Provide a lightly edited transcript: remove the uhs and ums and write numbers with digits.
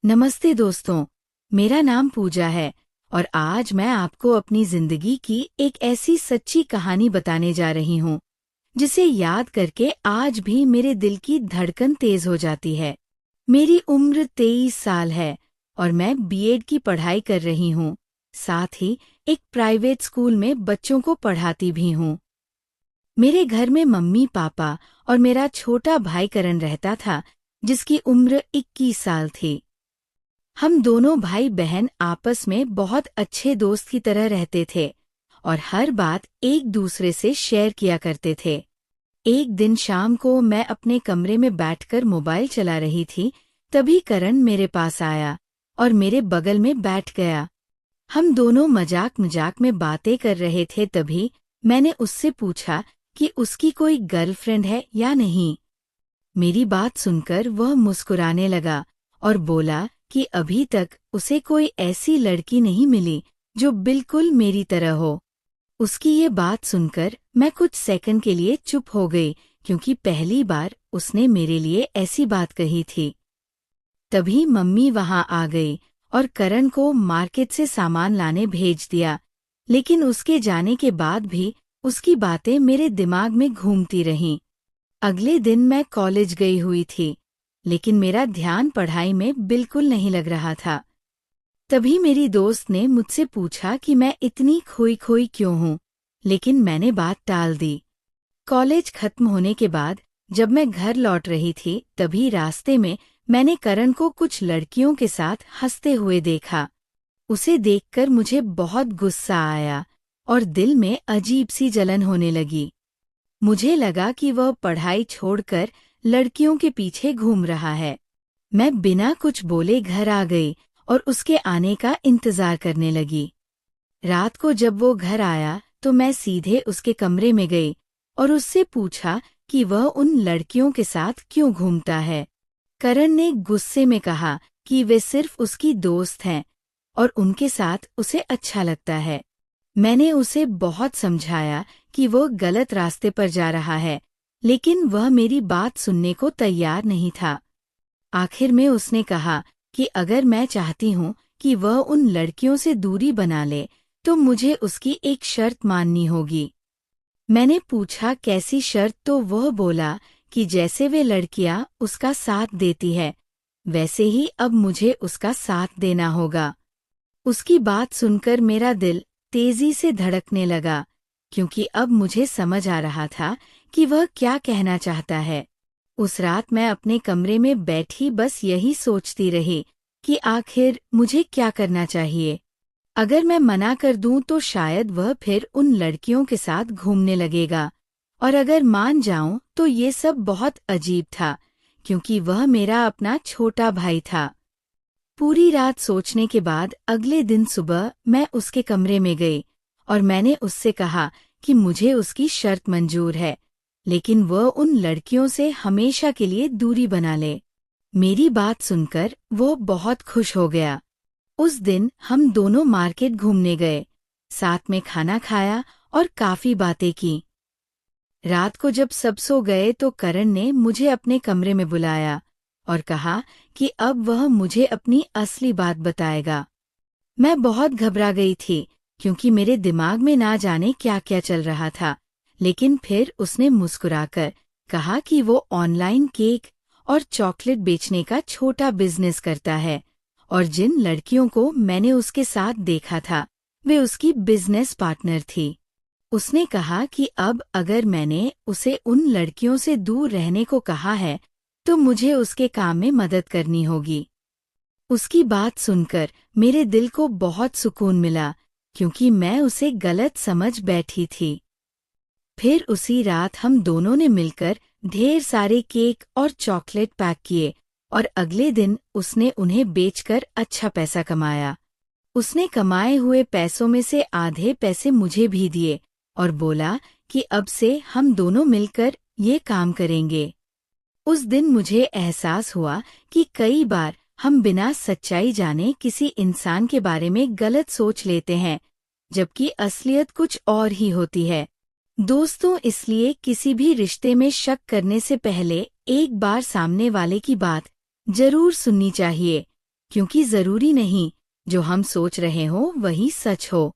नमस्ते दोस्तों। मेरा नाम पूजा है और आज मैं आपको अपनी जिंदगी की एक ऐसी सच्ची कहानी बताने जा रही हूँ जिसे याद करके आज भी मेरे दिल की धड़कन तेज हो जाती है। मेरी उम्र 23 साल है और मैं बीएड की पढ़ाई कर रही हूँ। साथ ही एक प्राइवेट स्कूल में बच्चों को पढ़ाती भी हूँ। मेरे घर में मम्मी पापा और मेरा छोटा भाई करण रहता था, जिसकी उम्र 21 साल थी। हम दोनों भाई बहन आपस में बहुत अच्छे दोस्त की तरह रहते थे और हर बात एक दूसरे से शेयर किया करते थे। एक दिन शाम को मैं अपने कमरे में बैठकर मोबाइल चला रही थी, तभी करण मेरे पास आया और मेरे बगल में बैठ गया। हम दोनों मजाक मजाक में बातें कर रहे थे, तभी मैंने उससे पूछा कि उसकी कोई गर्लफ्रेंड है या नहीं। मेरी बात सुनकर वह मुस्कुराने लगा और बोला कि अभी तक उसे कोई ऐसी लड़की नहीं मिली जो बिल्कुल मेरी तरह हो। उसकी ये बात सुनकर मैं कुछ सेकंड के लिए चुप हो गई, क्योंकि पहली बार उसने मेरे लिए ऐसी बात कही थी। तभी मम्मी वहां आ गई और करण को मार्केट से सामान लाने भेज दिया, लेकिन उसके जाने के बाद भी उसकी बातें मेरे दिमाग में घूमती रहीं। अगले दिन मैं कॉलेज गई हुई थी, लेकिन मेरा ध्यान पढ़ाई में बिल्कुल नहीं लग रहा था। तभी मेरी दोस्त ने मुझसे पूछा कि मैं इतनी खोई खोई क्यों हूँ, लेकिन मैंने बात टाल दी। कॉलेज खत्म होने के बाद जब मैं घर लौट रही थी, तभी रास्ते में मैंने करण को कुछ लड़कियों के साथ हंसते हुए देखा। उसे देखकर मुझे बहुत गुस्सा आया और दिल में अजीब सी जलन होने लगी। मुझे लगा कि वह पढ़ाई छोड़कर लड़कियों के पीछे घूम रहा है। मैं बिना कुछ बोले घर आ गई और उसके आने का इंतजार करने लगी। रात को जब वो घर आया तो मैं सीधे उसके कमरे में गई और उससे पूछा कि वह उन लड़कियों के साथ क्यों घूमता है। करण ने गुस्से में कहा कि वे सिर्फ उसकी दोस्त हैं और उनके साथ उसे अच्छा लगता है। मैंने उसे बहुत समझाया कि वो गलत रास्ते पर जा रहा है, लेकिन वह मेरी बात सुनने को तैयार नहीं था। आखिर में उसने कहा कि अगर मैं चाहती हूँ कि वह उन लड़कियों से दूरी बना ले, तो मुझे उसकी एक शर्त माननी होगी। मैंने पूछा कैसी शर्त, तो वह बोला कि जैसे वे लड़कियां उसका साथ देती है, वैसे ही अब मुझे उसका साथ देना होगा। उसकी बात सुनकर मेरा दिल तेजी से धड़कने लगा, क्योंकि अब मुझे समझ आ रहा था कि वह क्या कहना चाहता है। उस रात मैं अपने कमरे में बैठी बस यही सोचती रही कि आखिर मुझे क्या करना चाहिए। अगर मैं मना कर दूं तो शायद वह फिर उन लड़कियों के साथ घूमने लगेगा, और अगर मान जाऊं तो ये सब बहुत अजीब था, क्योंकि वह मेरा अपना छोटा भाई था। पूरी रात सोचने के बाद अगले दिन सुबह मैं उसके कमरे में गई और मैंने उससे कहा कि मुझे उसकी शर्त मंजूर है, लेकिन वह उन लड़कियों से हमेशा के लिए दूरी बना ले। मेरी बात सुनकर वो बहुत खुश हो गया। उस दिन हम दोनों मार्केट घूमने गए, साथ में खाना खाया और काफी बातें की। रात को जब सब सो गए तो करण ने मुझे अपने कमरे में बुलाया और कहा कि अब वह मुझे अपनी असली बात बताएगा। मैं बहुत घबरा गई थी, क्योंकि मेरे दिमाग में ना जाने क्या क्या चल रहा था, लेकिन फिर उसने मुस्कुराकर कहा कि वो ऑनलाइन केक और चॉकलेट बेचने का छोटा बिजनेस करता है, और जिन लड़कियों को मैंने उसके साथ देखा था वे उसकी बिजनेस पार्टनर थी। उसने कहा कि अब अगर मैंने उसे उन लड़कियों से दूर रहने को कहा है तो मुझे उसके काम में मदद करनी होगी। उसकी बात सुनकर मेरे दिल को बहुत सुकून मिला, क्योंकि मैं उसे गलत समझ बैठी थी। फिर उसी रात हम दोनों ने मिलकर ढेर सारे केक और चॉकलेट पैक किए और अगले दिन उसने उन्हें बेचकर अच्छा पैसा कमाया। उसने कमाए हुए पैसों में से आधे पैसे मुझे भी दिए और बोला कि अब से हम दोनों मिलकर ये काम करेंगे। उस दिन मुझे एहसास हुआ कि कई बार हम बिना सच्चाई जाने किसी इंसान के बारे में गलत सोच लेते हैं, जबकि असलियत कुछ और ही होती है। दोस्तों, इसलिए किसी भी रिश्ते में शक करने से पहले एक बार सामने वाले की बात जरूर सुननी चाहिए, क्योंकि जरूरी नहीं जो हम सोच रहे हो वही सच हो।